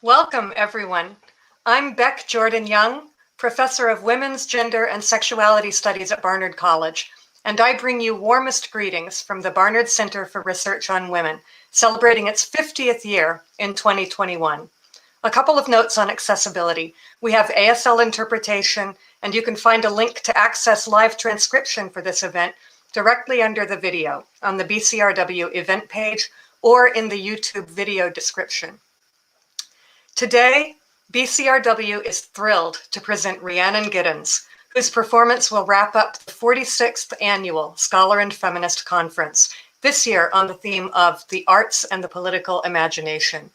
Welcome, everyone. I'm Beck Jordan-Young, Professor of Women's, Gender, and Sexuality Studies at Barnard College, and I bring you warmest greetings from the Barnard Center for Research on Women, celebrating its 50th year in 2021. A couple of notes on accessibility. We have ASL interpretation, and you can find a link to access live transcription for this event directly under the video on the BCRW event page or in the YouTube video description. Today, BCRW is thrilled to present Rhiannon Giddens, whose performance will wrap up the 46th annual Scholar and Feminist Conference, this year on the theme of the arts and the political imagination.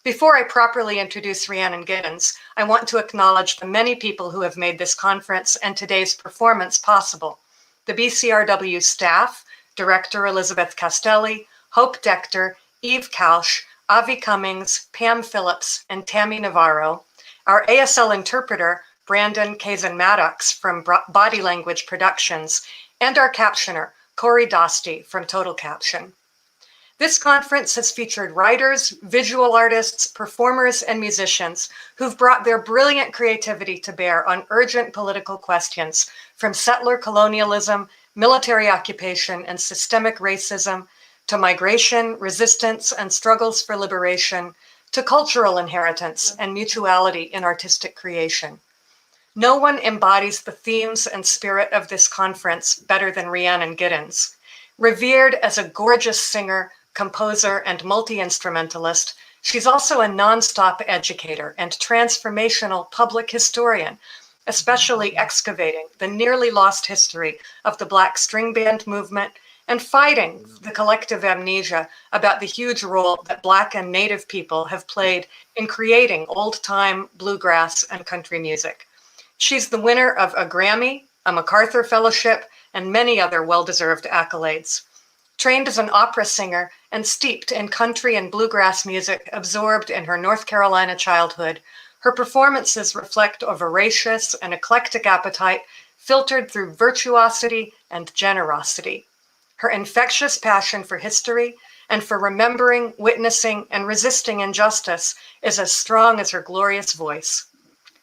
Before I properly introduce Rhiannon Giddens, I want to acknowledge the many people who have made this conference and today's performance possible. The BCRW staff, Director Elizabeth Castelli, Hope Dector, Eve Kausch, Avi Cummings, Pam Phillips, and Tammy Navarro, our ASL interpreter, Brandon Kazan-Maddox from Body Language Productions, and our captioner, Corey Dosty from Total Caption. This conference has featured writers, visual artists, performers, and musicians who've brought their brilliant creativity to bear on urgent political questions, from settler colonialism, military occupation, and systemic racism, to migration, resistance, and struggles for liberation, to cultural inheritance and mutuality in artistic creation. No one embodies the themes and spirit of this conference better than Rhiannon Giddens. Revered as a gorgeous singer, composer, and multi-instrumentalist, she's also a nonstop educator and transformational public historian, especially excavating the nearly lost history of the Black string band movement and fighting the collective amnesia about the huge role that Black and Native people have played in creating old-time bluegrass and country music. She's the winner of a Grammy, a MacArthur Fellowship, and many other well-deserved accolades. Trained as an opera singer and steeped in country and bluegrass music absorbed in her North Carolina childhood, her performances reflect a voracious and eclectic appetite filtered through virtuosity and generosity. Her infectious passion for history and for remembering, witnessing, and resisting injustice is as strong as her glorious voice.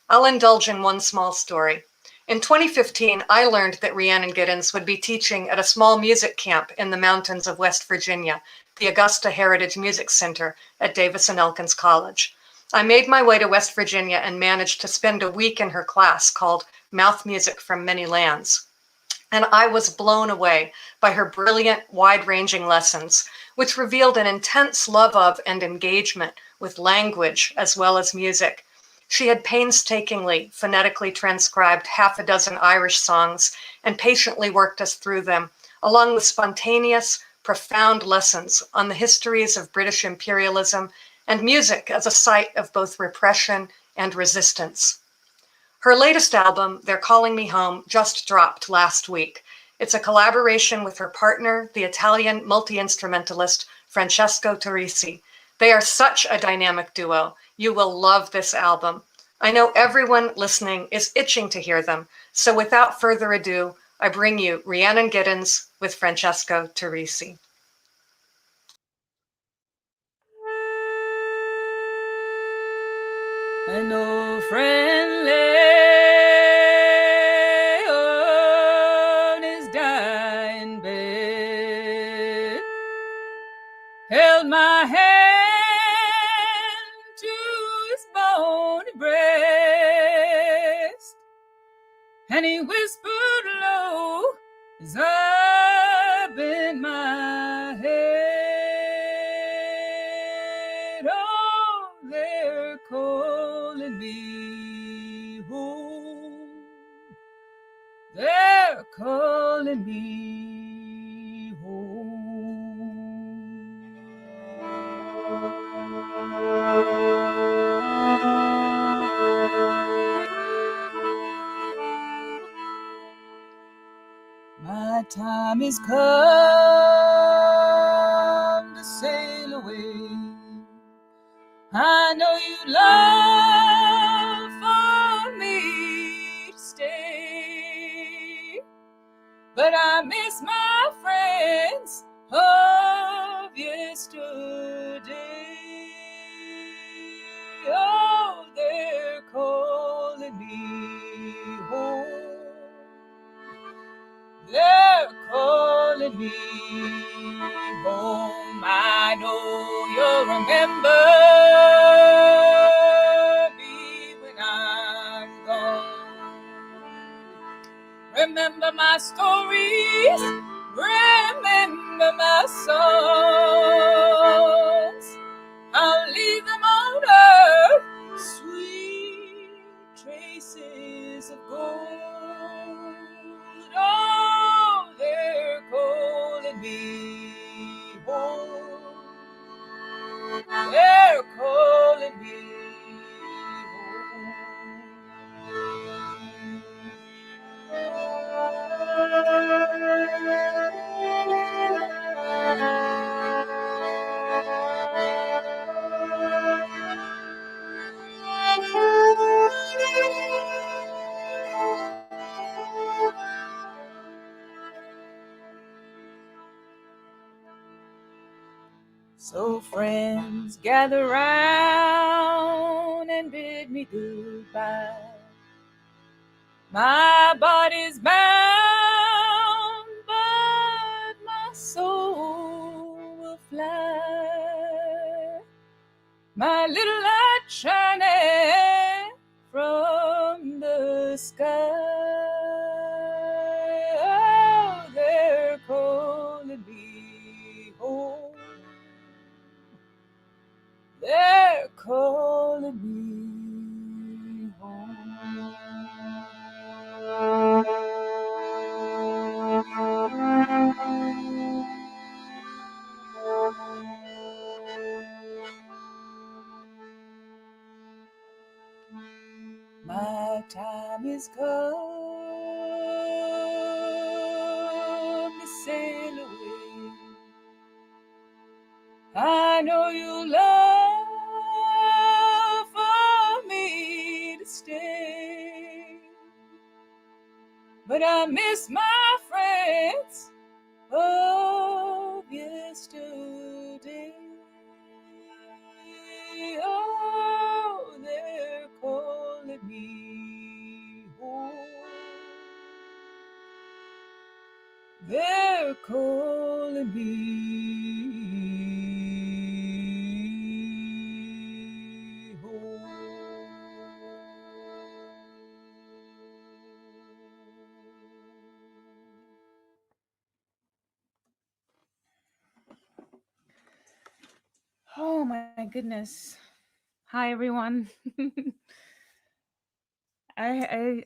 I'll indulge in one small story. In 2015, I learned that Rhiannon Giddens would be teaching at a small music camp in the mountains of West Virginia, the Augusta Heritage Music Center at Davis and Elkins College. I made my way to West Virginia and managed to spend a week in her class called Mouth Music from Many Lands. And I was blown away by her brilliant, wide-ranging lessons, which revealed an intense love of and engagement with language as well as music. She had painstakingly phonetically transcribed half a dozen Irish songs and patiently worked us through them, along with spontaneous, profound lessons on the histories of British imperialism and music as a site of both repression and resistance. Her latest album, Theyre Calling Me Home, just dropped last week. It's a collaboration with her partner, the Italian multi-instrumentalist Francesco Turrisi. They are such a dynamic duo. You will love this album. I know everyone listening is itching to hear them. So without further ado, I bring you Rhiannon Giddens with Francesco Turrisi. An old friend lay on his dying bed, held my hand to his bony breast, and he whispered low as I bent my head, oh, they're calling me home. They're calling me home. My time is come to sail away. I know you love for me to stay, but I miss my friends of yesterday. Oh, me home. I know you'll remember me when I'm gone. Remember my stories, remember my songs. I'll leave them on earth, sweet traces of gold. Oh, they're calling me home. They're calling me So friends, gather round and bid me goodbye. My body's bound, but my soul will fly. My little light shining from the sky. Oh, they're calling me home. They're calling me home. My time is come to sail away. I know you love for me to stay, but I miss my friends of yesterday. Oh, they're calling me home. They're calling me home. Oh my goodness. Hi everyone. I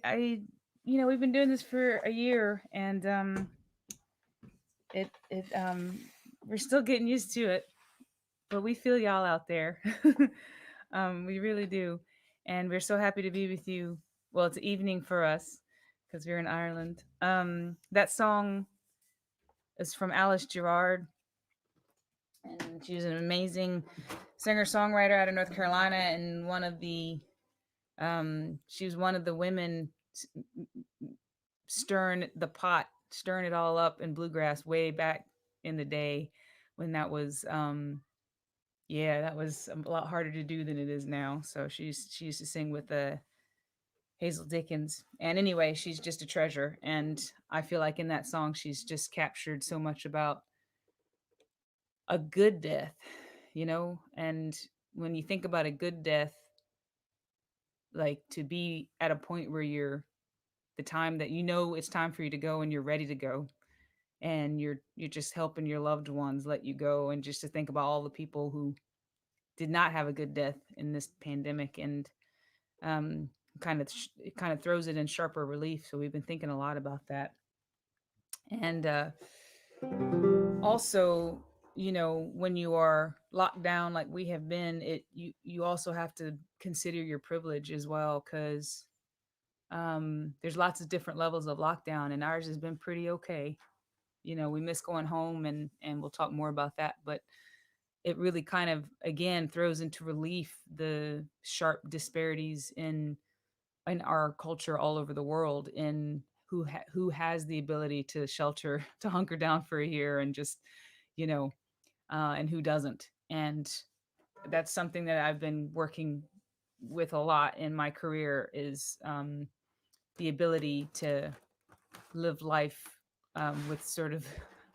we've been doing this for a year, and we're still getting used to it, but we feel y'all out there. We really do. And we're so happy to be with you. Well, it's evening for us because we're in Ireland. That song is from Alice Gerard, and she was an amazing singer-songwriter out of North Carolina, and she was one of the women stirring it all up in bluegrass way back in the day when that was that was a lot harder to do than it is now. So she used to sing with Hazel Dickens. And anyway, she's just a treasure. And I feel like in that song, she's just captured so much about a good death, And when you think about a good death, like to be at a point where you're the time that it's time for you to go and you're ready to go, and you're just helping your loved ones let you go, and just to think about all the people who did not have a good death in this pandemic, and it kind of throws it in sharper relief. So we've been thinking a lot about that. And also, when you are locked down like we have been, you also have to consider your privilege as well, because there's lots of different levels of lockdown, and ours has been pretty okay. We miss going home, and we'll talk more about that, but it really kind of again throws into relief the sharp disparities in our culture all over the world, in who has the ability to shelter, to hunker down for a year, and just and who doesn't. And that's something that I've been working with a lot in my career, is the ability to live life with sort of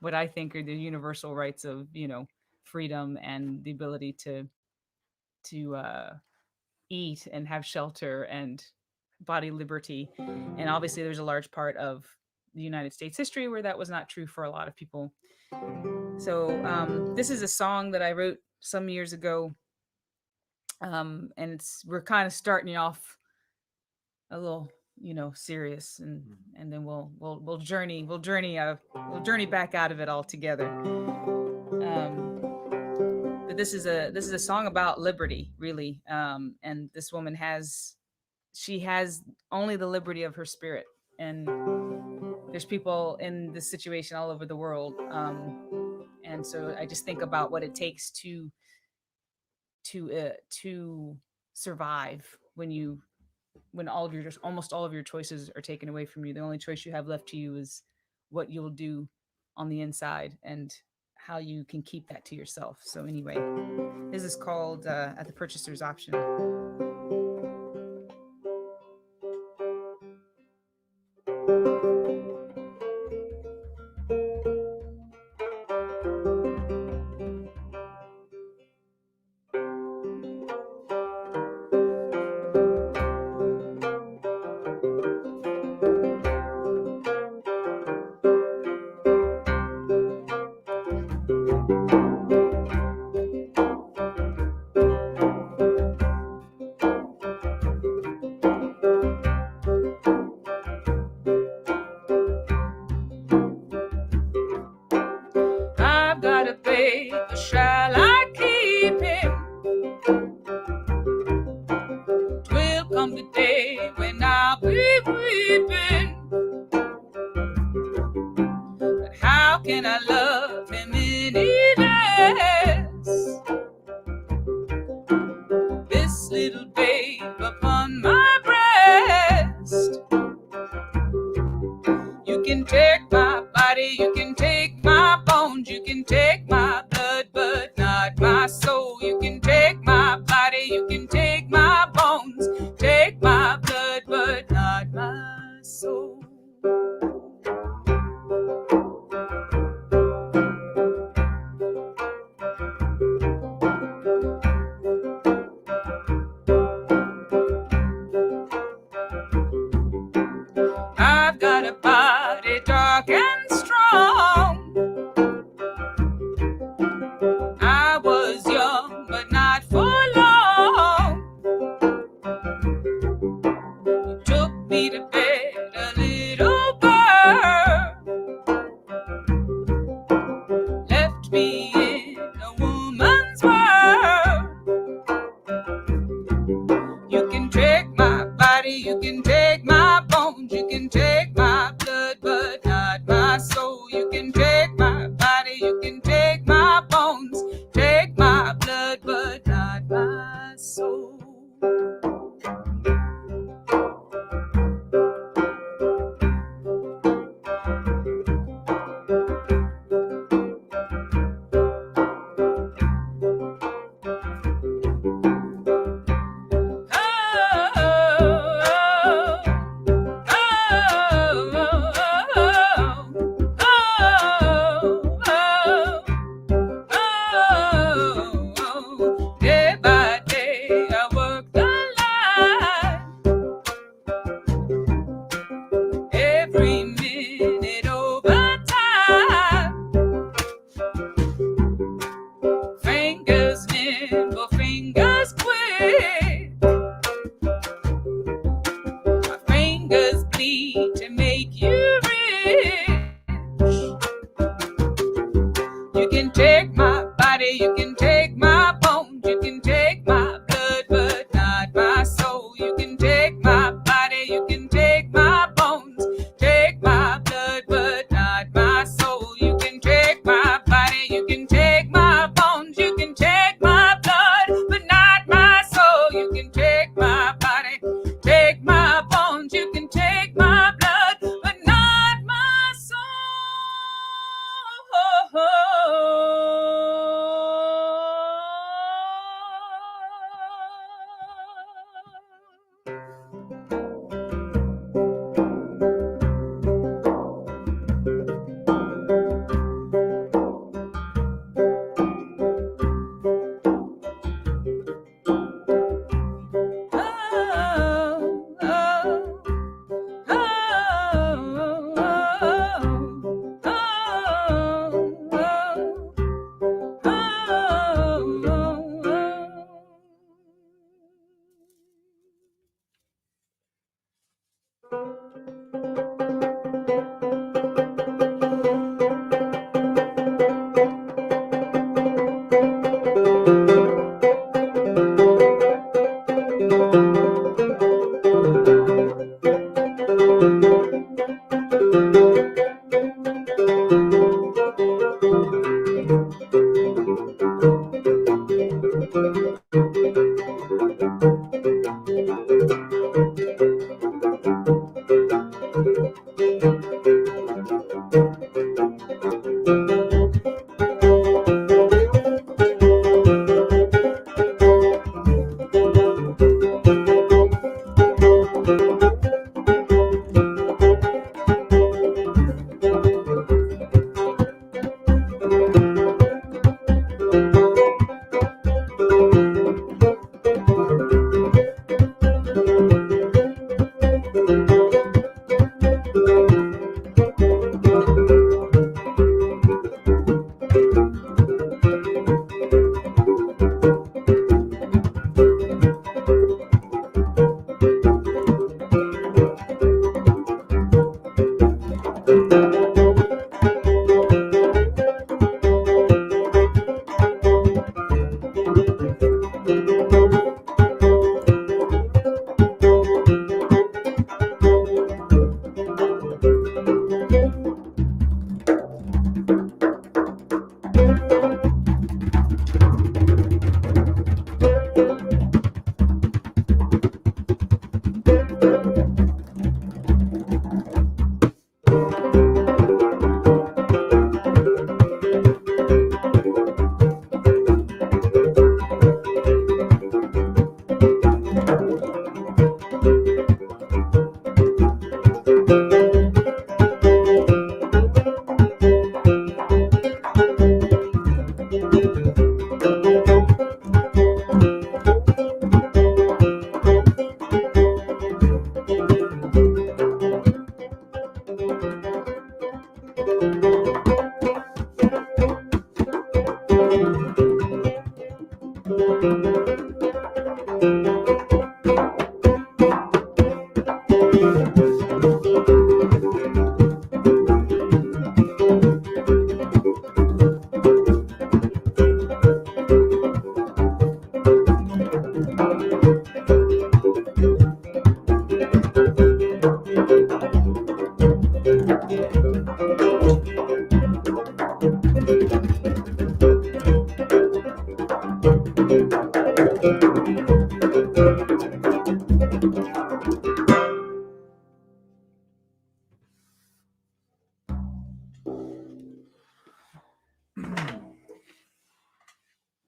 what I think are the universal rights of, freedom and the ability to eat and have shelter and body liberty. And obviously, there's a large part of the United States history where that was not true for a lot of people. So this is a song that I wrote some years ago, and we're kind of starting off a little, serious, and then we'll journey back out of it all together. But this is a song about liberty, really, and this woman has only the liberty of her spirit, and there's people in this situation all over the world, and so I just think about what it takes to survive when almost all of your choices are taken away from you. The only choice you have left to you is what you'll do on the inside and how you can keep that to yourself. So anyway, this is called At the Purchaser's Option.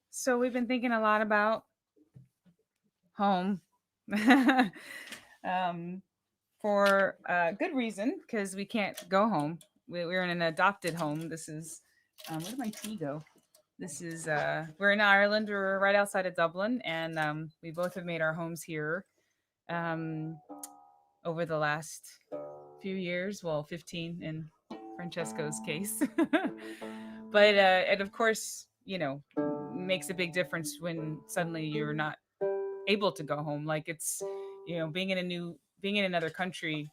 So we've been thinking a lot about home for good reason, because we can't go home. We're in an adopted home. This is, where did my tea go? This is, we're in Ireland. We're right outside of Dublin, and we both have made our homes here over the last few years. Well, 15 in Francesco's case. But it, of course, makes a big difference when suddenly you're not able to go home. Like, it's, being in another country,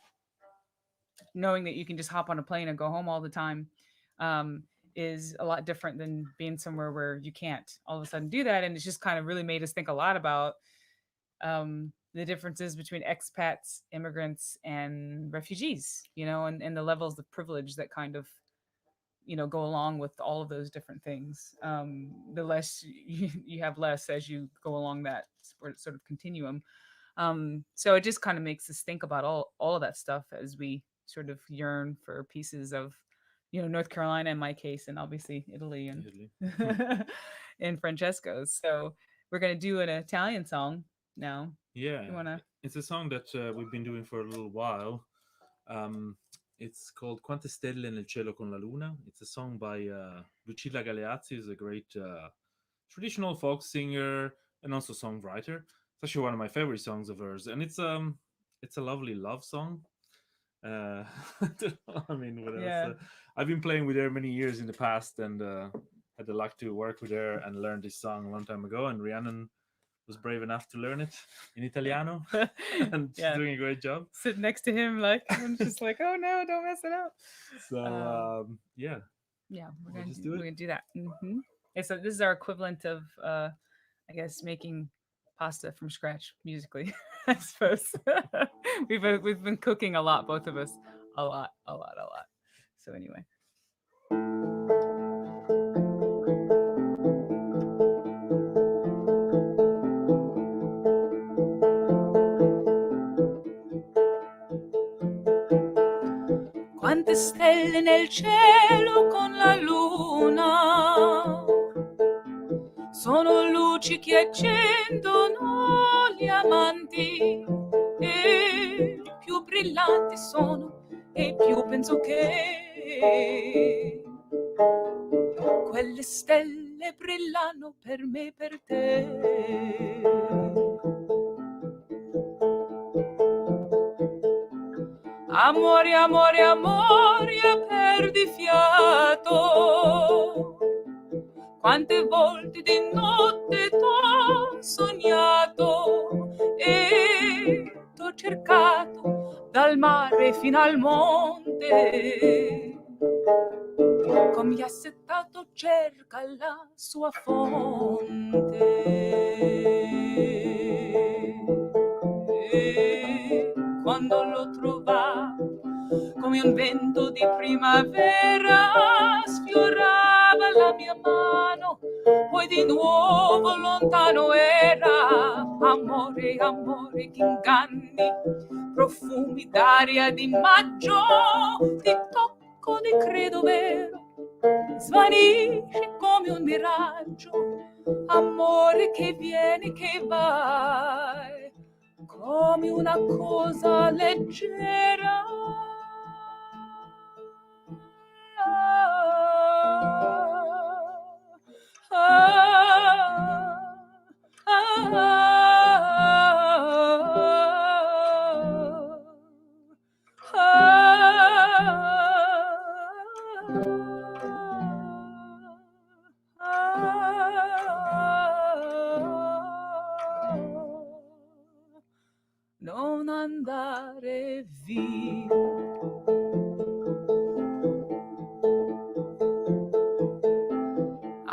knowing that you can just hop on a plane and go home all the time, is a lot different than being somewhere where you can't all of a sudden do that. And it's just kind of really made us think a lot about the differences between expats, immigrants, and refugees, and the levels of privilege that kind of, go along with all of those different things. The less you have less as you go along that sort of continuum. So it just kind of makes us think about all of that stuff as we sort of yearn for pieces of, North Carolina in my case, and obviously Italy and in Francesco's. So we're gonna do an Italian song now. Yeah, You wanna? it's a song that we've been doing for a little while. It's called Quante stelle nel cielo con la luna. It's a song by Lucilla Galeazzi, who's a great traditional folk singer and also songwriter. It's actually one of my favorite songs of hers, and it's a lovely love song. I don't know, I mean, what else? Yeah. I've been playing with her many years in the past, and had the luck to work with her and learn this song a long time ago. And Rhiannon was brave enough to learn it in Italiano, and she's Yeah. doing a great job. Sitting next to him, like, I'm just like, oh no, don't mess it up. So yeah, We're just do it. gonna do that. Mm-hmm. So this is our equivalent of, I guess, making pasta from scratch musically. I suppose we've been cooking a lot, both of us, a lot. So anyway. Quante stelle nel cielo con la luna, sono luci che accendono gli amanti, e più brillanti sono e più penso che quelle stelle brillano per me e per te. Amore, amore, amore, perdi fiato. Quante volte di notte t'ho sognato e t'ho cercato dal mare fino al monte. Come assettato cerca la sua fonte. E quando l'ho trovato, come un vento di primavera, sfiorava la mia mano, poi di nuovo lontano era. Amore, amore, che inganni, profumi d'aria di maggio, ti tocco di credo vero, svanisce come un miraggio. Amore che viene, che vai, come una cosa leggera.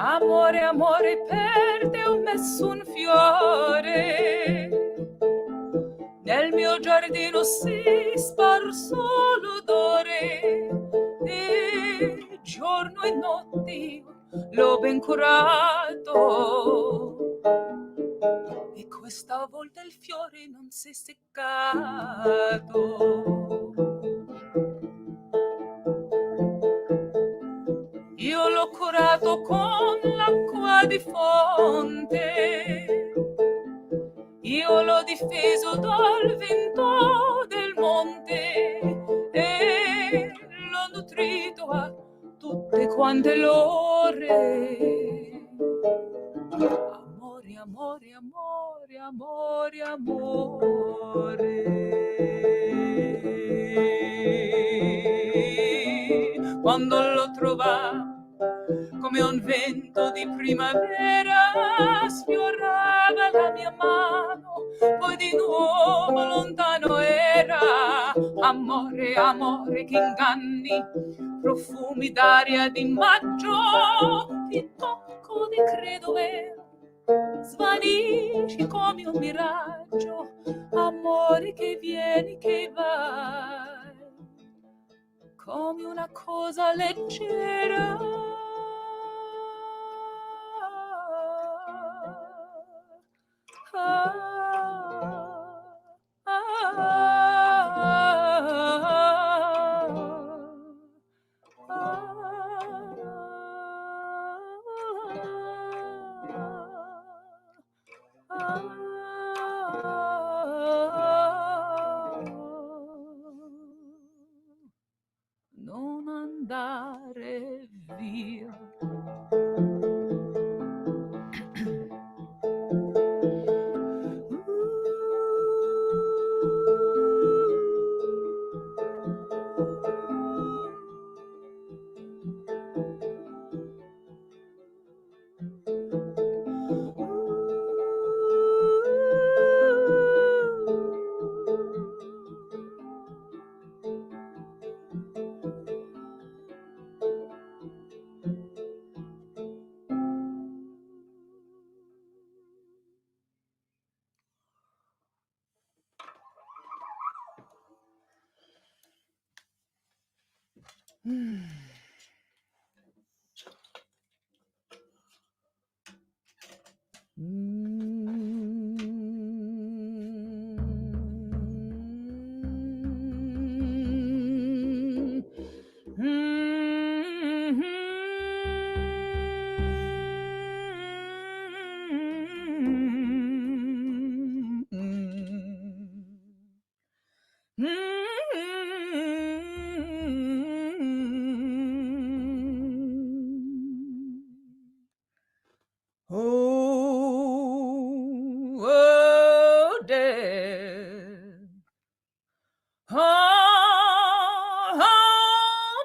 Amore, amore, per te ho messo un fiore. Nel mio giardino si sparso l'odore e giorno e notte io l'ho ben curato. E questa volta il fiore non si è seccato. Io l'ho curato con l'acqua di fonte, io l'ho difeso dal vento del monte e l'ho nutrito a tutte quante l'ore. Amore, amore, amore, amore, amore. Quando l'ho trovato come un vento di primavera sfiorava la mia mano, poi di nuovo lontano era. Amore, amore, che inganni, profumi d'aria di maggio, ti tocco di credo vero, svanisci come un miraggio. Amore che vieni, che vai, come una cosa leggera. Non andare via.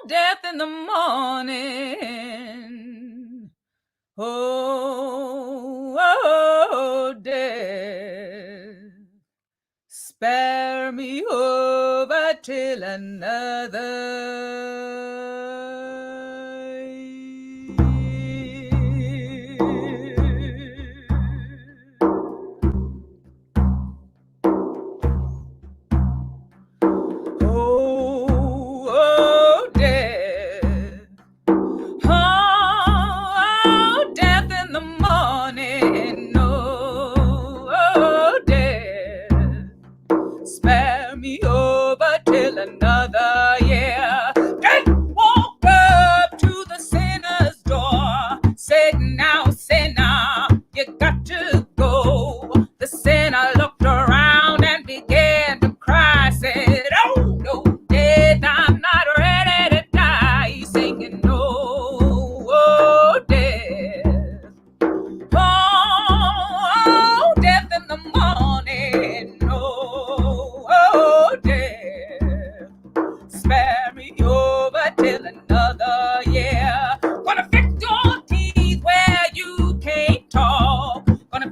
Death in the morning. Oh, death, spare me over till another. Another year, just walk up to the sinner's door. Said, now, sinner, you got to go. The sinner looked around and began to cry. Said, oh, no, death, I'm not ready to die. He's singing, no, oh, death. Oh, death in the morning. No, oh, death. Spare me over till another year. Gonna fix your teeth where you can't talk. Gonna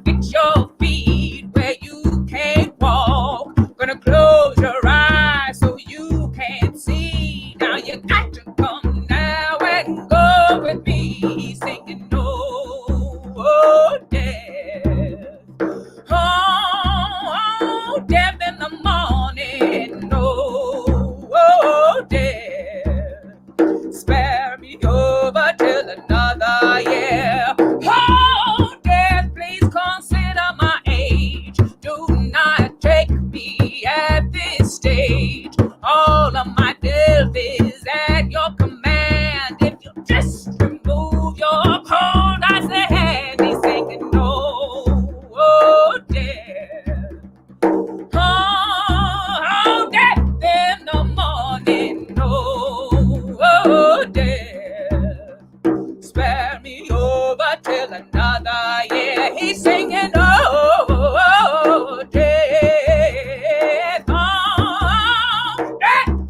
another year. He's singing, oh, death on, death in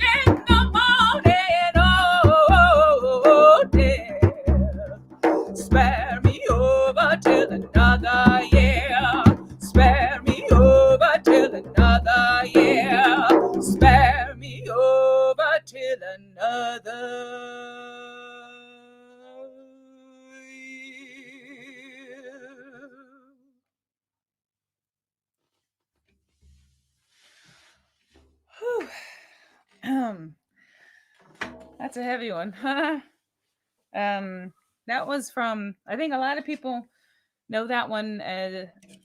the morning, oh, death. Spare me over till another year. Spare me over till another year. Spare me over till another year. Whew. That's a heavy one. That was from, I think a lot of people know that one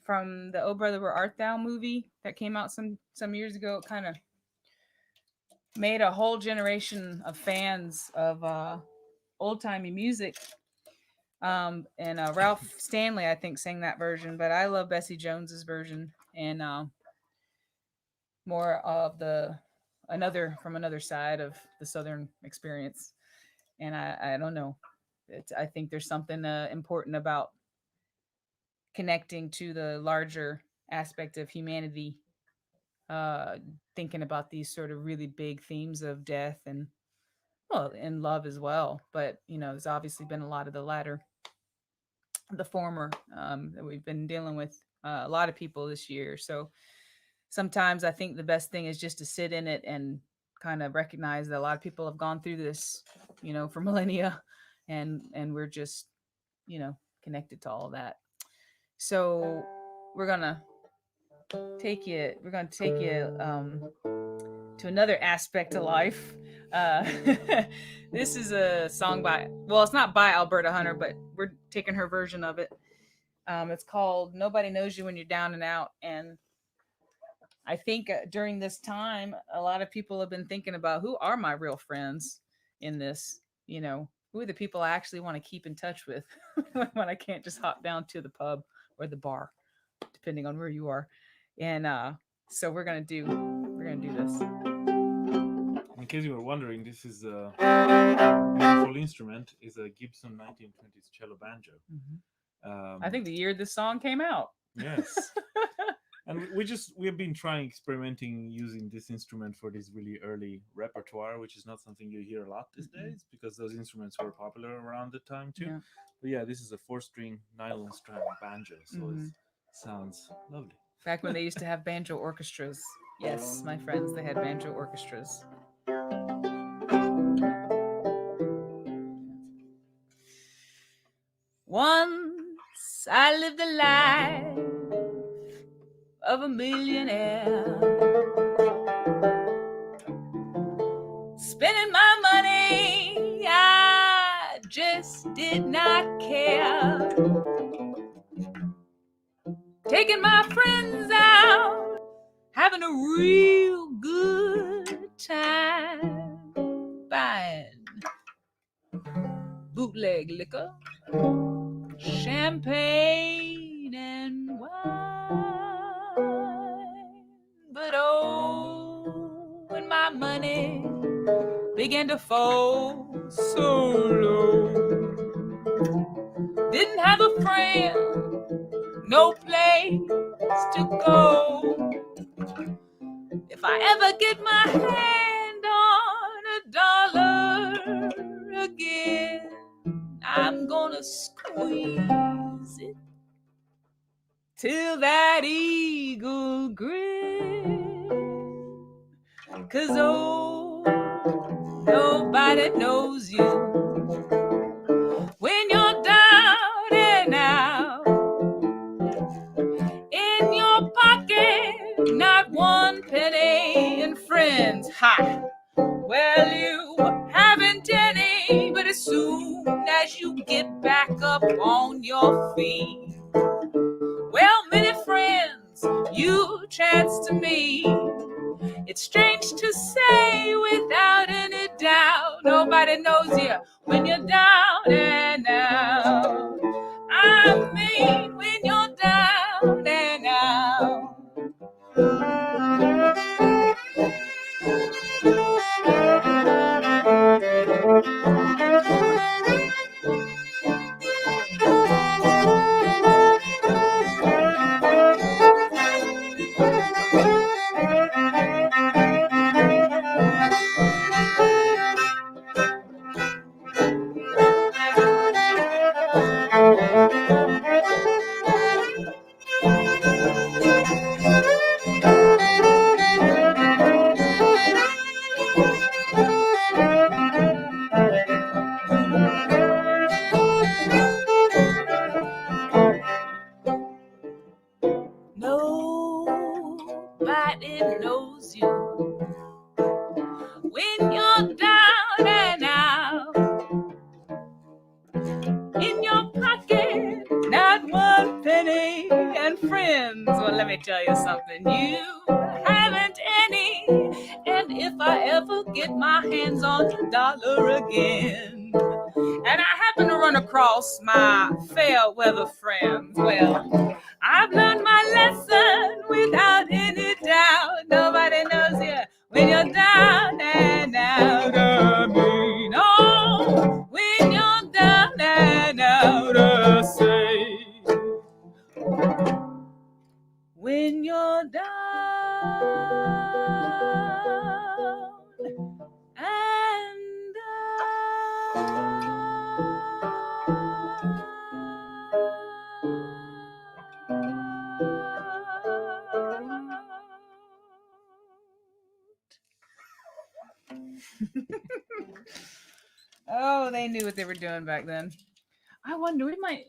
from the Oh Brother Where Art Thou movie that came out some years ago. It kind of made a whole generation of fans of old-timey music. And Ralph Stanley, I think, sang that version, but I love Bessie Jones's version and more of another side of the Southern experience. And I don't know. I think there's something important about connecting to the larger aspect of humanity, thinking about these sort of really big themes of death and love as well. But there's obviously been a lot of the former that we've been dealing with a lot of people this year. So sometimes I think the best thing is just to sit in it and kind of recognize that a lot of people have gone through this, for millennia, and we're just, connected to all of that. So we're gonna take you to another aspect of life. This is a song it's not by Alberta Hunter, but we're taking her version of it. It's called Nobody Knows You When You're Down and Out. And I think during this time, a lot of people have been thinking about who are my real friends in this, who are the people I actually want to keep in touch with when I can't just hop down to the pub or the bar, depending on where you are. And so we're gonna do this. In case you were wondering, this is a beautiful instrument. Is a Gibson 1920s cello banjo. Mm-hmm. I think the year this song came out. Yes. And we've been experimenting using this instrument for this really early repertoire, which is not something you hear a lot these days because those instruments were popular around the time too. Yeah. But yeah, this is a 4-string nylon strand banjo, so it sounds lovely. Back when they used to have banjo orchestras. Yes, my friends, they had banjo orchestras. Once I lived a life of a millionaire, spending my money, I just did not care. Taking my friends out, having a real good time, buying bootleg liquor, champagne and wine. But oh, when my money began to fall so low, didn't have a friend, no place to go. If I ever get my hand on $1 again, I'm gonna squeeze it till that eagle grin. 'Cause oh, nobody knows you when you're down and out. In your pocket, not one penny, and friends, ha! Well, you haven't any, but as soon as you get back up on your feet, well, many friends you chance to meet. It's strange to say without any doubt, nobody knows you when you're down and out. I mean, when you're down and out. friends. Well, let me tell you something. You haven't any. And if I ever get my hands on $1 again, and I happen to run across my fair weather friends, well, I've learned my lesson without any doubt. Nobody knows you when you're down and out. I mean, oh, when you're down and out, I say. When you're down and Oh, they knew what they were doing back then. I wonder we might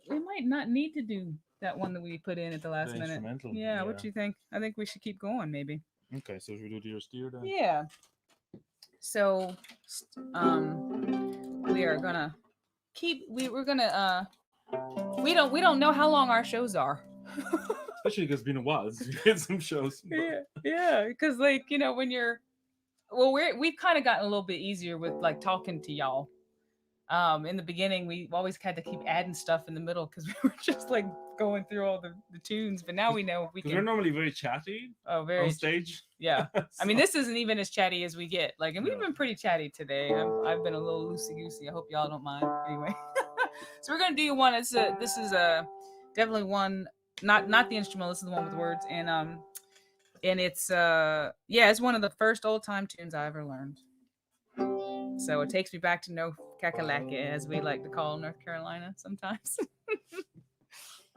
not need to do that one that we put in at the last minute. Instrumental. Yeah, what do you think? I think we should keep going, maybe. Okay, so should we do Dear Steer then? Yeah. So, we are gonna keep. We're gonna. We don't know how long our shows are. Especially because it's been a while since we did some shows. Yeah. Because when you're, we've kind of gotten a little bit easier with like talking to y'all. In the beginning, we always had to keep adding stuff in the middle because we were just like going through all the tunes. But now we know we can. We're normally very chatty very on stage. Yeah. So, I mean, this isn't even as chatty as we get. Like, and we've been pretty chatty today. I've been a little loosey-goosey. I hope y'all don't mind. Anyway, so we're gonna do one. This is definitely one. Not the instrumental. This is the one with the words. And it's it's one of the first old time tunes I ever learned. So it takes me back to No Kakalaki, as we like to call North Carolina sometimes.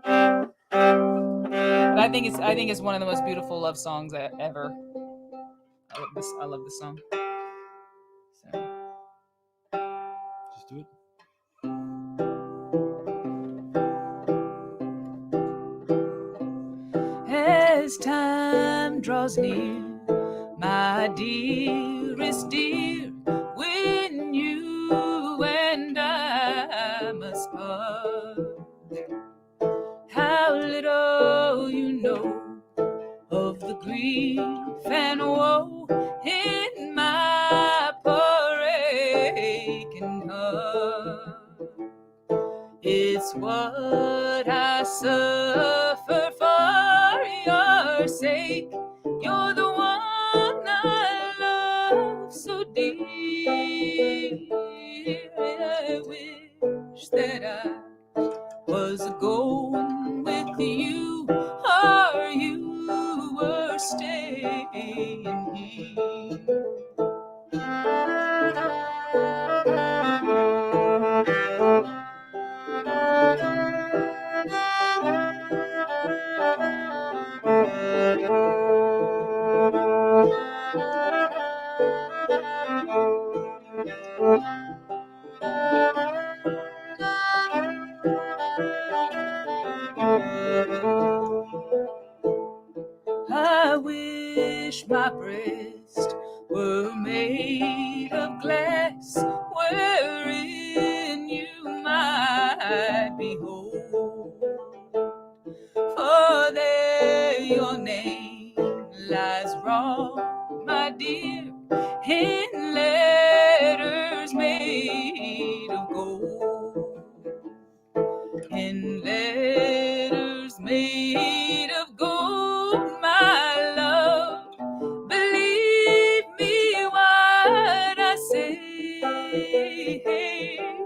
But I think it's one of the most beautiful love songs ever. I love this song. So just do it. As time draws near, my dearest dear, when you and I must part, how little you know of the grief and woe in my poor aching heart. It's what I suffer for your sake. You're the one I love so dear. I wish that I was going with you, or you were staying here. I wish my breast were made of glass, wherein you might behold. For there your name lies wrong, my dear, in letters made of gold. In letters made of gold, my love, believe me what I say.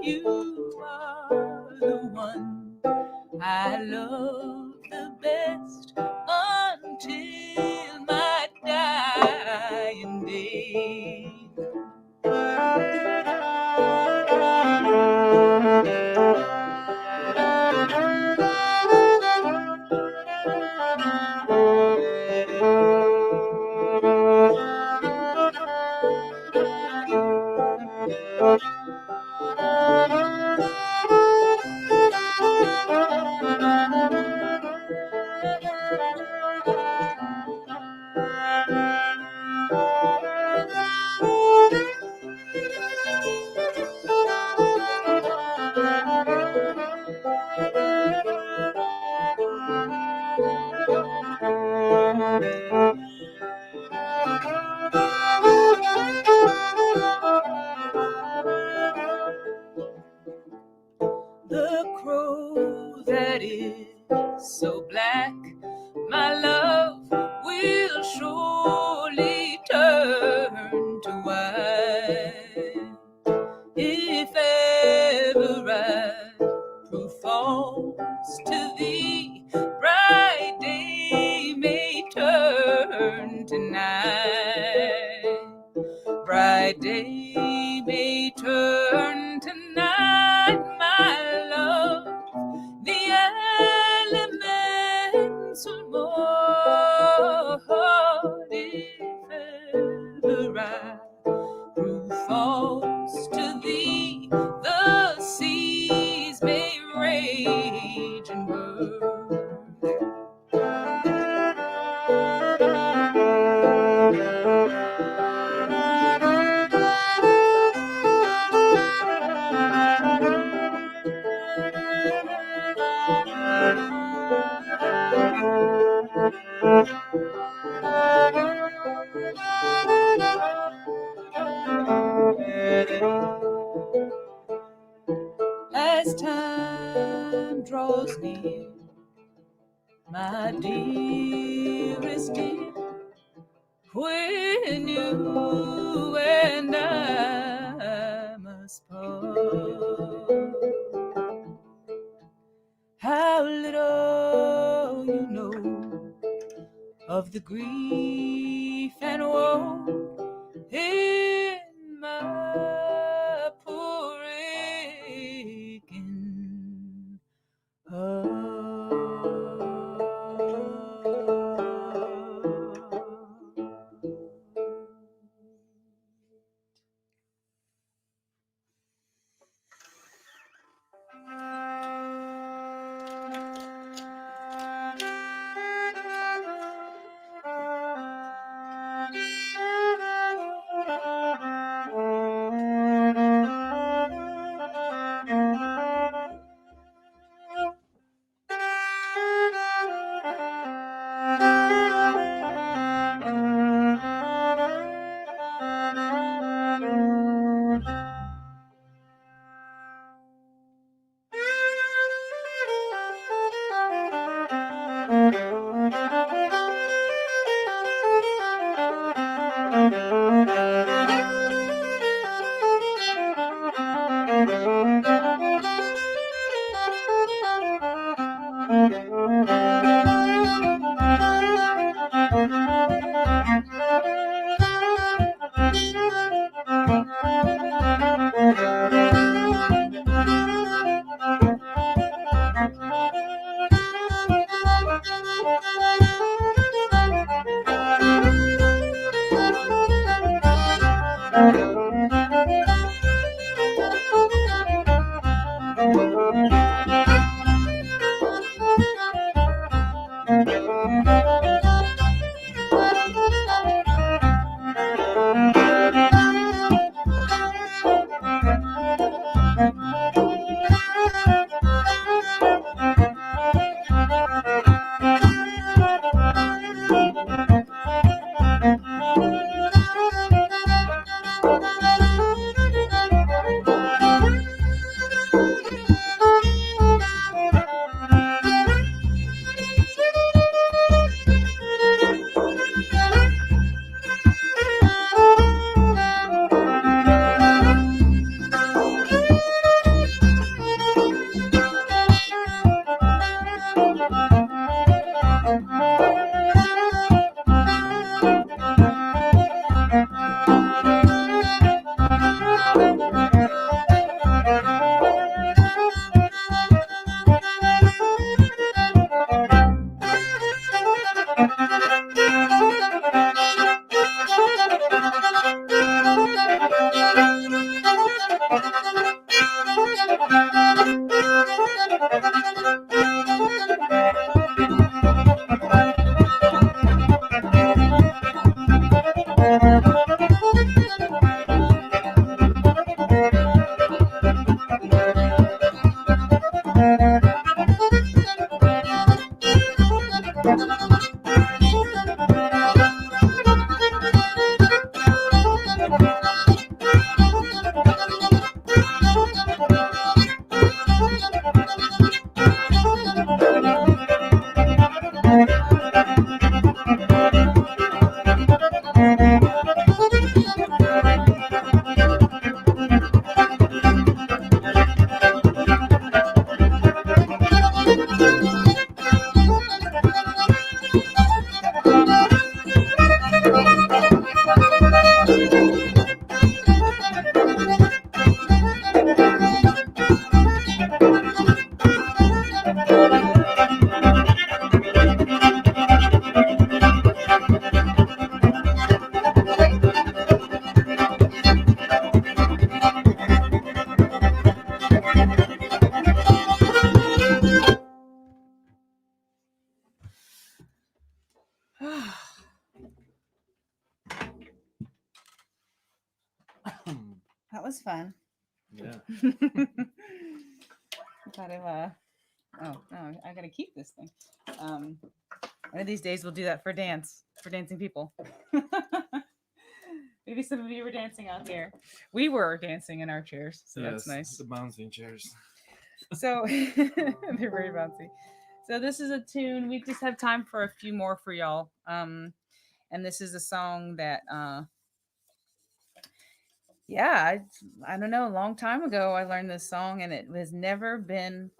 You are the one I love the best until my dying day. so black, my love will surely turn to white. If ever I prove false to thee, bright day may turn to night. Bright day may turn to night, my love. The elements will mourn if ever I prove false to thee. The seas may rage and burn. As time draws near, my dearest dear, when you and I must part, how little you know of the grief and woe in my poor aching heart. That was fun. Yeah. Thought of oh no, I gotta keep this thing. One of these days we'll do that for dancing people. Maybe some of you were dancing out there. We were dancing in our chairs, so Yes, that's nice. the bouncing chairs. So they're very bouncy. So this is a tune. We just have time for a few more for y'all. And this is a song that I don't know, a long time ago I learned this song and it has never been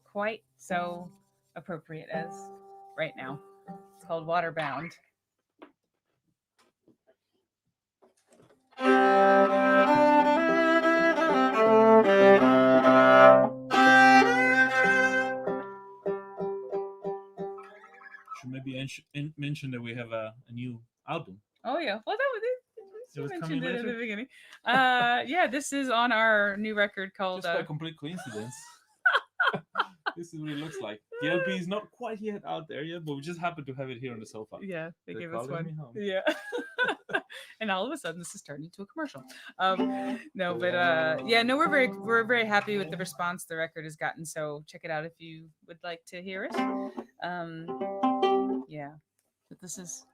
quite so appropriate as right now. It's called Waterbound. Should maybe mention that we have a new album. Oh yeah, well that was it. It was You coming mentioned it in later. the beginning. Yeah, this is on our new record called. Just by complete coincidence. This is what it looks like. The LP is not quite yet out there yet, but we just happen to have it here on the sofa. Yeah, they They're gave us calling one. me home. Yeah. And all of a sudden this is turning into a commercial. No, but yeah, no, we're very happy with the response the record has gotten. So check it out if you would like to hear it. Yeah. But this is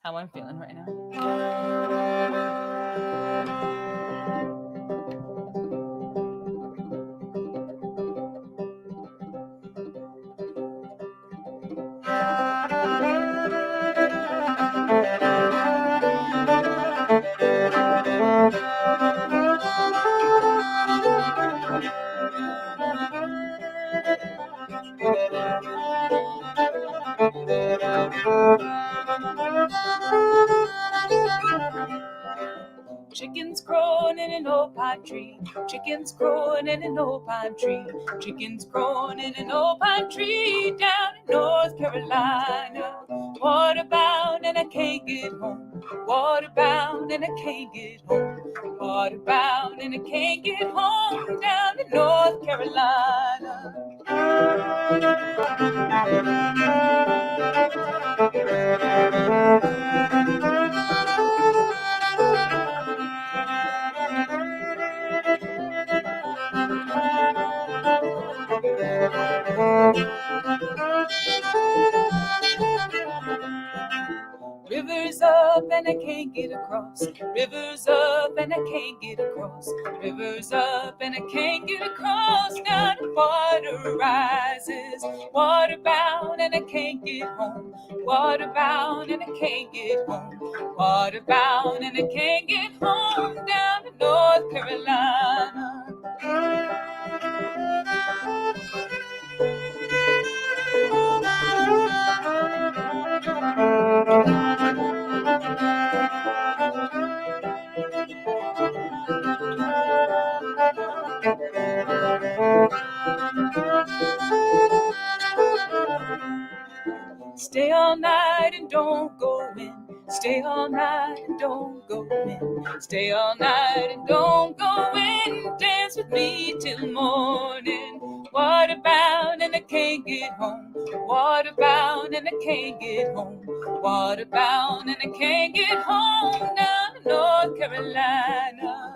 how I'm feeling right now. Chickens crowing in an old pine tree. Chickens crowing in an old pine tree. Chickens crowing in an old pine tree down in North Carolina. Waterbound and I can't get home. Waterbound and I can't get home. Waterbound and I can't get home down in North Carolina. Rivers up and I can't get across. Rivers up and I can't get across. Rivers up and I can't get across. Now the water rises. Waterbound and I can't get home. Waterbound and I can't get home. Waterbound and I can't get home down to North Carolina. Stay all night and don't go in. Stay all night and don't go in. Stay all night and don't go in. Dance with me till morning. Waterbound and I can't get home. Waterbound and I can't get home. Waterbound and I can't get home down to North Carolina.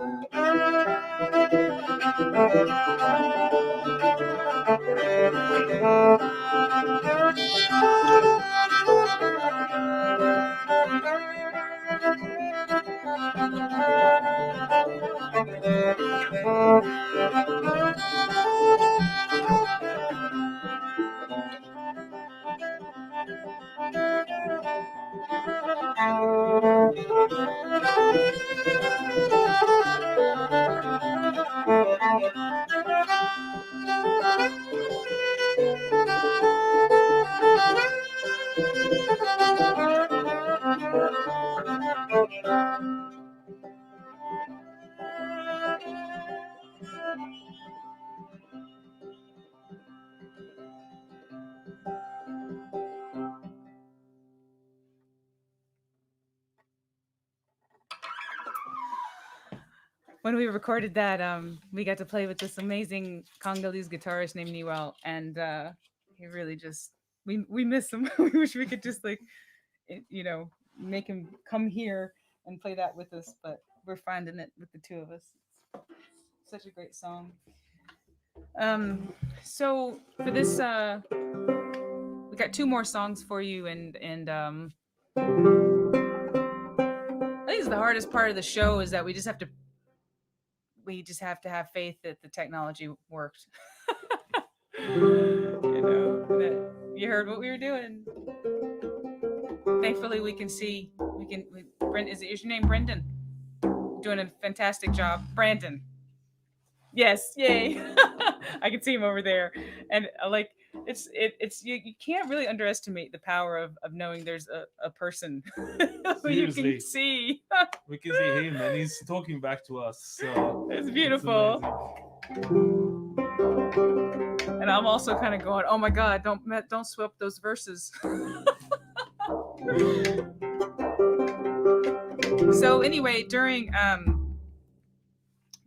When we recorded that, we got to play with this amazing Congolese guitarist named Newell, and he really just we miss him. We wish we could just like make him come here and play that with us. But we're finding it with the two of us. It's such a great song. So for this, we got two more songs for you, and I think it's the hardest part of the show is that we just have to have faith that the technology worked. That you heard what we were doing. Thankfully, we can see. Is it your name, Brendan? Doing a fantastic job, Brandon. Yes, yay! I can see him over there, and it's you can't really underestimate the power of knowing there's a person who you can see. We can see him, and he's talking back to us. So it's beautiful. And I'm also kind of going, oh my God, don't swap those verses. So anyway, during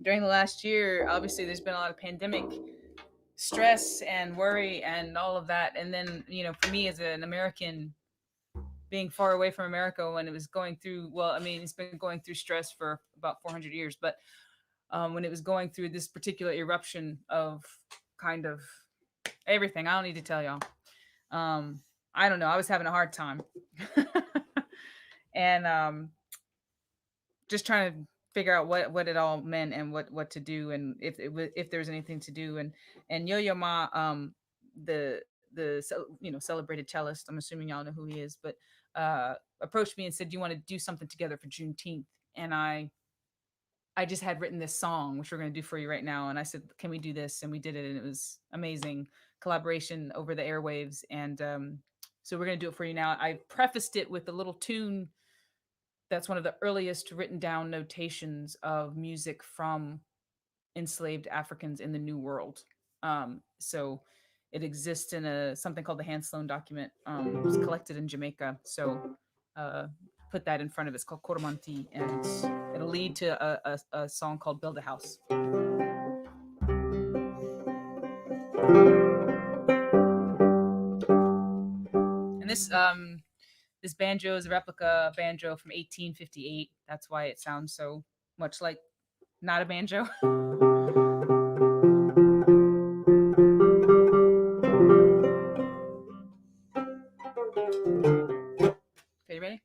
the last year, obviously there's been a lot of pandemic stress and worry and all of that. And then, for me as an American, being far away from America when it was going through, it's been going through stress for about 400 years, but when it was going through this particular eruption of kind of everything, I don't need to tell y'all. I don't know. I was having a hard time. And just trying to figure out what it all meant and what to do, and if there's anything to do. And Yo-Yo Ma, the celebrated cellist, I'm assuming y'all know who he is, but approached me and said, do you want to do something together for Juneteenth? And I just had written this song, which we're going to do for you right now. And I said, can we do this? And we did it. And it was amazing collaboration over the airwaves. And so we're going to do it for you now. I prefaced it with a little tune that's one of the earliest written down notations of music from enslaved Africans in the New World. So it exists in something called the Hans Sloane document. It was collected in Jamaica. So put that in front of it. It's called Coromantee, and it'll lead to a song called Build a House. And this banjo is a replica banjo from 1858. That's why it sounds so much like not a banjo. Okay, you ready?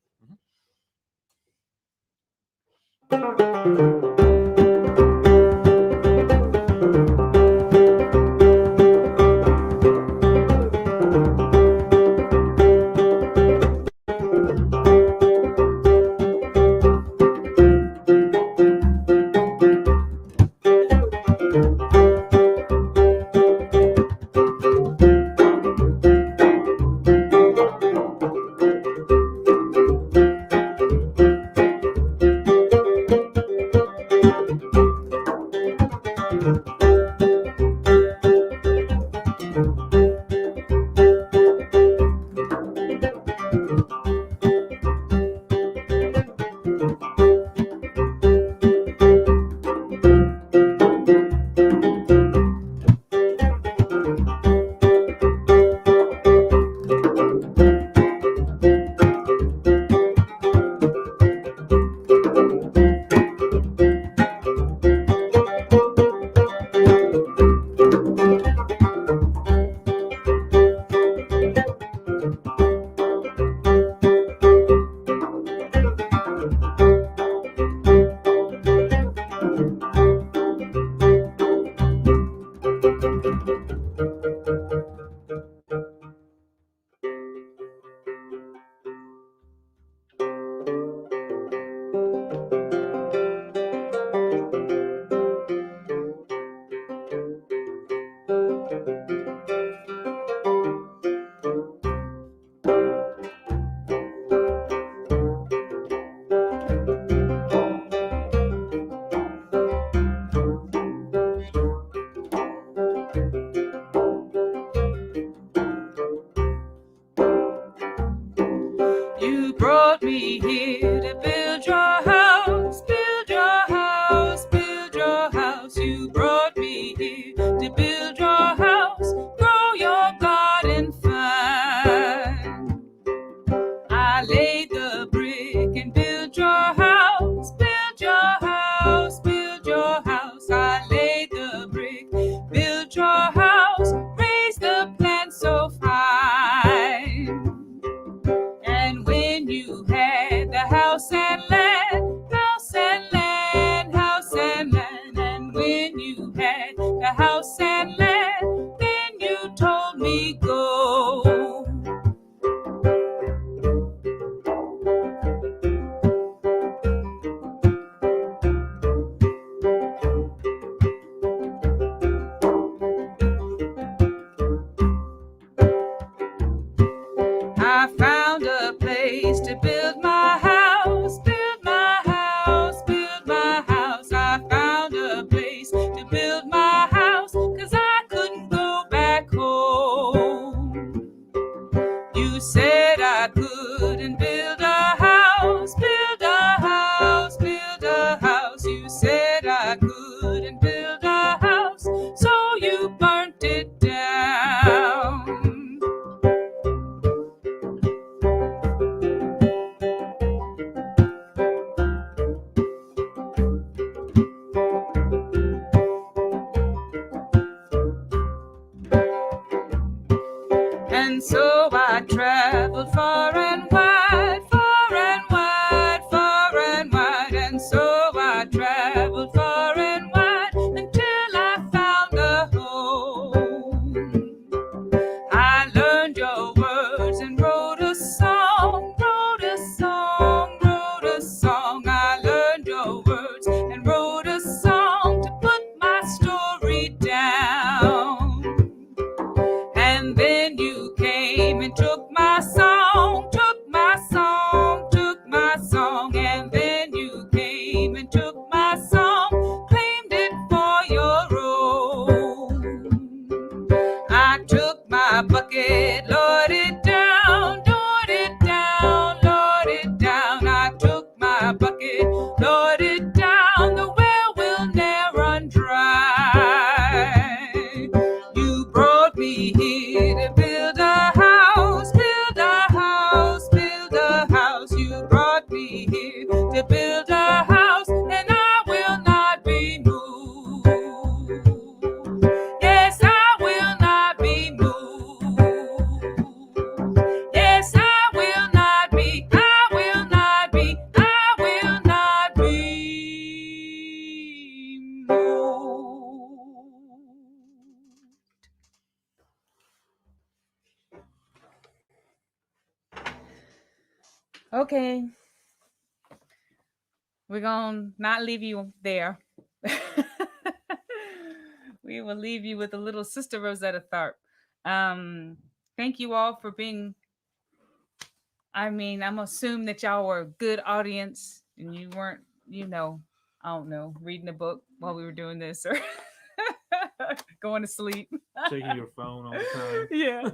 I found a place to build my house, build my house, build my house. I found a place to build my house, 'cause I couldn't go back home. You said I couldn't build a house, build a house, build a house. You said I couldn't build a house, so you burnt it down. And so I traveled far and wide, far and wide, far and wide. And so I traveled far and wide until I found a home. I learned your words and wrote a song, wrote a song, wrote a song. I learned your words and wrote a song to put my story down. And then you came and took my song, took my song, took my song. And then you came and took my song, claimed it for your own. I took my bucket, lowered it down, lowered it down, lowered it down. I took my bucket, lowered it down, the well will never run dry. You brought me here to build a house, build a house, build a house. You brought me here to build a house, and I will not be moved. Yes, I will not be moved. Yes, I will not be, I will not be, I will not be moved. Okay. We're going to not leave you there. We will leave you with a little Sister Rosetta Tharpe. Thank you all for being, I'm assuming that y'all were a good audience and you weren't, I don't know, reading a book while we were doing this or going to sleep. Checking your phone all the time. Yeah.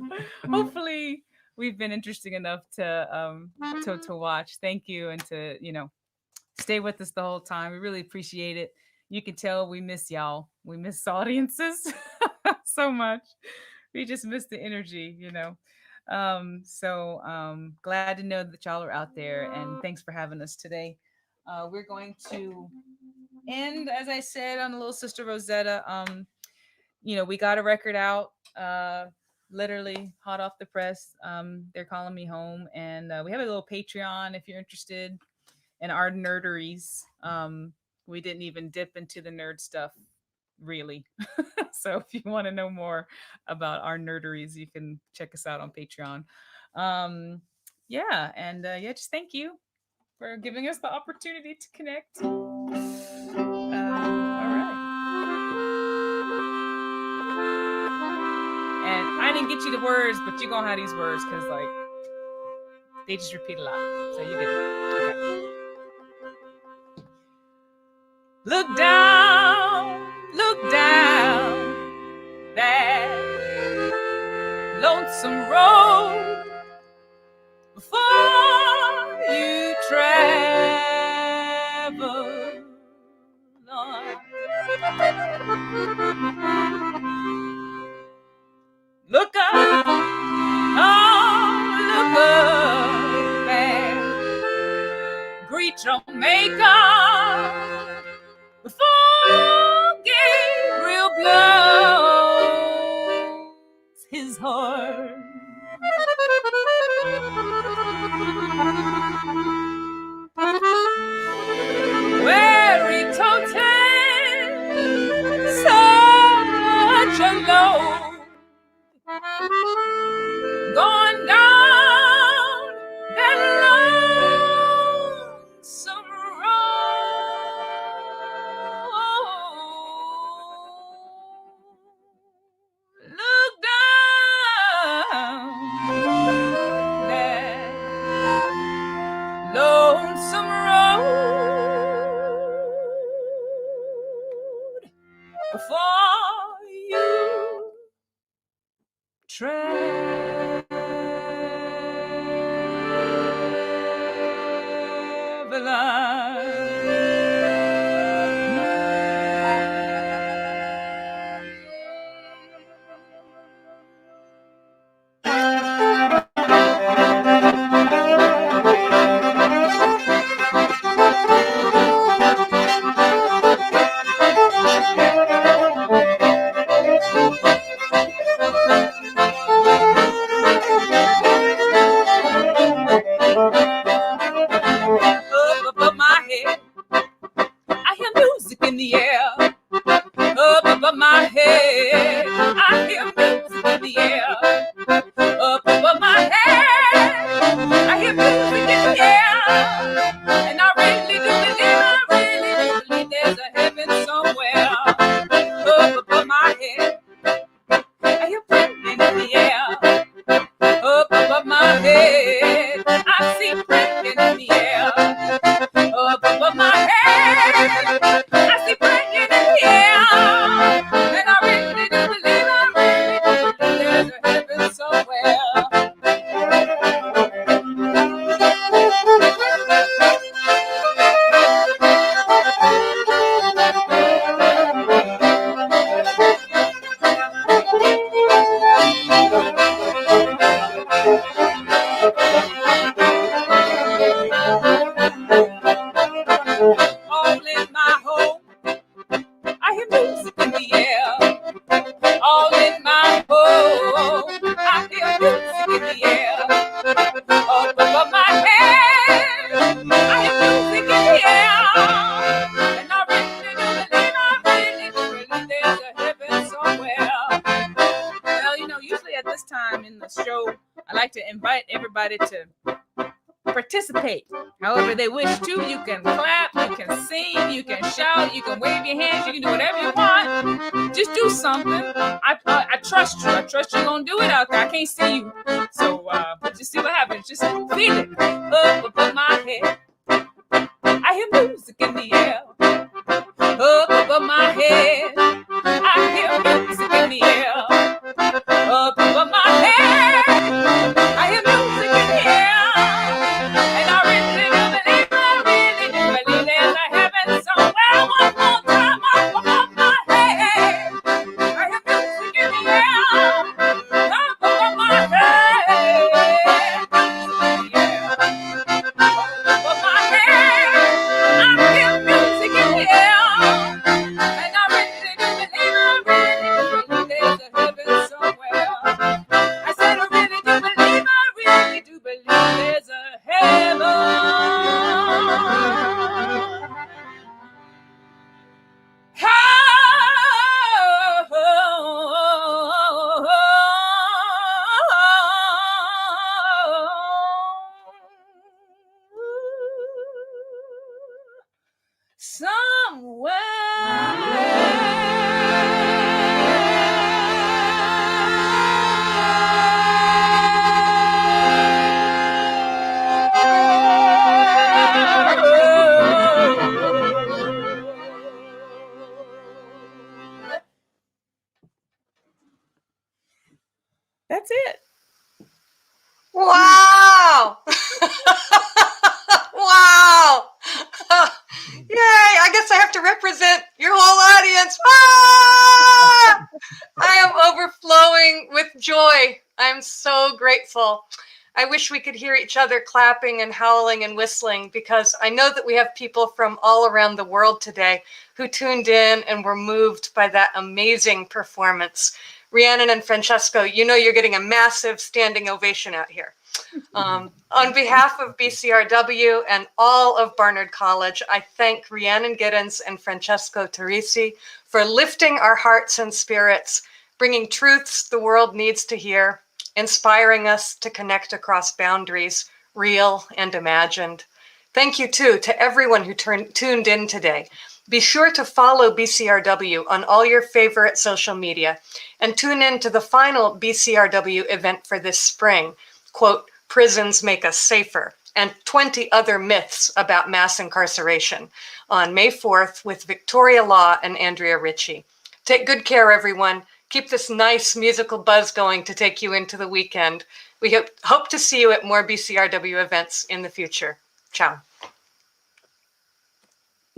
Hopefully we've been interesting enough to watch. Thank you, and to stay with us the whole time. We really appreciate it. You can tell we miss y'all. We miss audiences so much. We just miss the energy, So glad to know that y'all are out there, and thanks for having us today. We're going to end, as I said, on a little Sister Rosetta. We got a record out, literally hot off the press. They're Calling Me Home, and we have a little Patreon if you're interested in our nerderies. We didn't even dip into the nerd stuff, really. So if you want to know more about our nerderies, you can check us out on Patreon. Just thank you for giving us the opportunity to connect. All right. And I didn't get you the words, but you're going to have these words because, they just repeat a lot. So you get it. Okay. Look down that lonesome road before you travel on. Look up, look up there. Greet your maker before Gabriel blows his horn. Weary totem, such a load, going down that lonesome road. above my head. I see praying in the air. Up above my head, I see praying in the air. And I really do believe, there's a heaven somewhere. All in my home, I hear music in the air. All in my home, I hear music in the air. Up above my head, I hear music in the air. And I really do believe, there's a heaven somewhere. Well, you know, usually at this time in the show, I like to invite everybody to participate however they wish to. You can clap, you can sing, you can shout, you can wave your hands, you can do whatever you want. Just do something. I trust you. I trust you're gonna do it out there. I can't see you, so just see what happens. Just feel it up above my head. I hear music in the air. Up above my head, I hear music in the air. Up above my head, I hear music in the air. And I really do believe there's a heaven somewhere. One more time, up above my head, I hear music in the air. Up above my head, up above my head, I hear music in the air. And I really do believe there's a heaven somewhere. I said I really do believe there's a heaven. That's it. Wow! Wow! Yay! I guess I have to represent your whole audience. Ah! I am overflowing with joy. I'm so grateful. I wish we could hear each other clapping and howling and whistling, because I know that we have people from all around the world today who tuned in and were moved by that amazing performance. Rhiannon and Francesco, you know you're getting a massive standing ovation out here. On behalf of BCRW and all of Barnard College, I thank Rhiannon Giddens and Francesco Turrisi for lifting our hearts and spirits, bringing truths the world needs to hear, inspiring us to connect across boundaries, real and imagined. Thank you, too, to everyone who tuned in today. Be sure to follow BCRW on all your favorite social media and tune in to the final BCRW event for this spring, quote, Prisons Make Us Safer, and 20 other myths about mass incarceration on May 4th with Victoria Law and Andrea Ritchie. Take good care, everyone. Keep this nice musical buzz going to take you into the weekend. We hope to see you at more BCRW events in the future. Ciao.